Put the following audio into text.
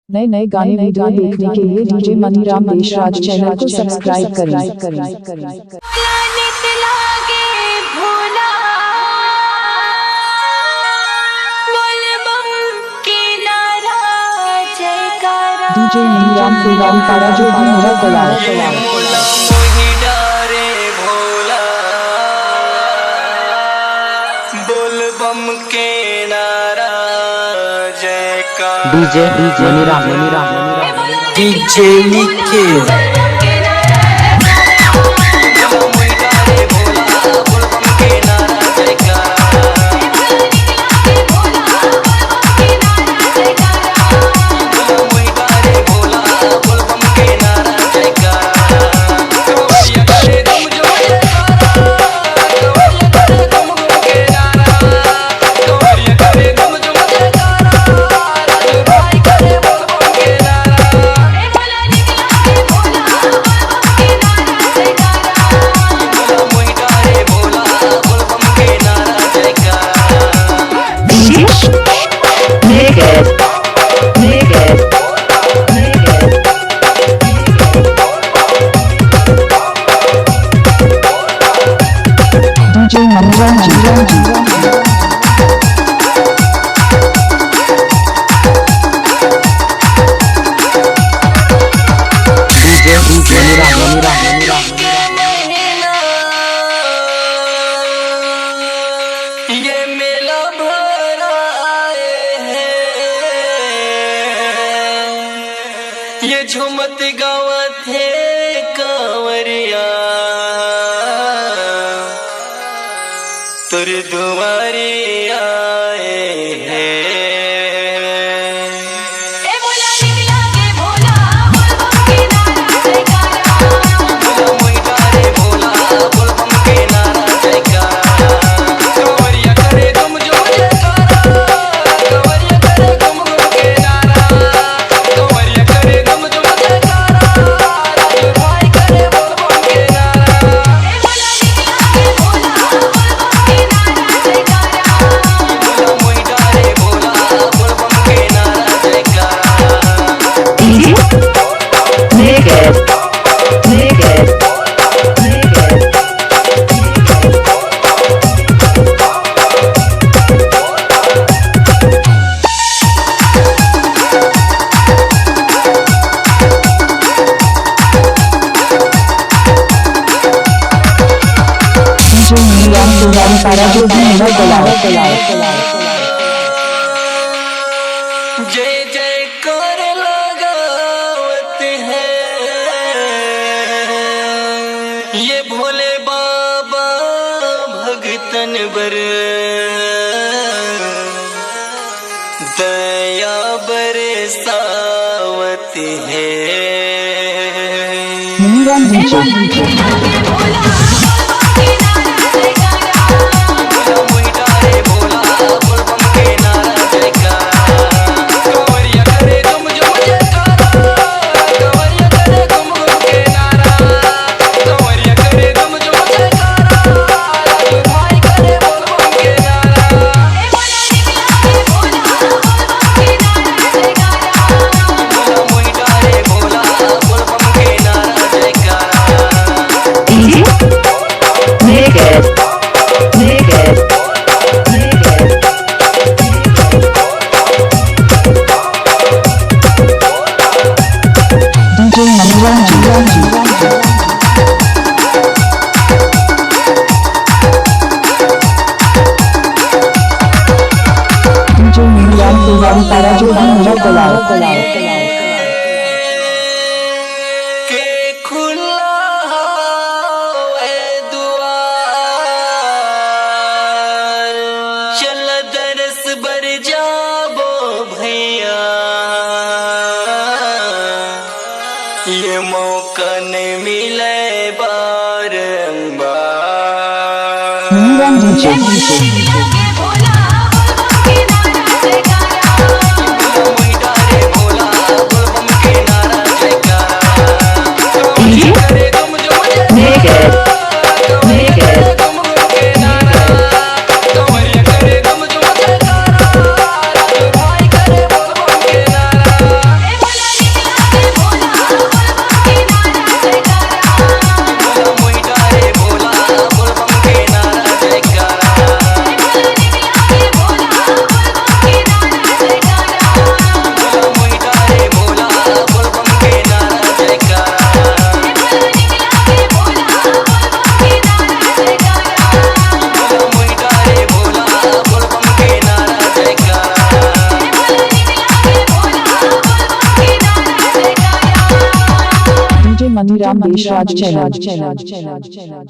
नए नए गाने वीडियो देखने के लिए डीजे मनीराम देशराज चैनल को सब्सक्राइब करें। डीजे मनीराम फुलवारी पारा जो भी मेरा गला डीजे मनीराम डीजे निखिल ये मेला भरा है, ये झूमत गावत है कांवरिया तुर दुआरे आए हैं। पारा जो भी मेरा गला जय जय कर लगावत है ये भोले बाबा भगतन बर दया बरसावत है। मनीराम देशराज पारा जो भी मेरा गला के खुला है दुआर चल दरस बर जाबो भैया ये मौका नहीं मिले बारंबार। मनीराम बेशराज चैनल।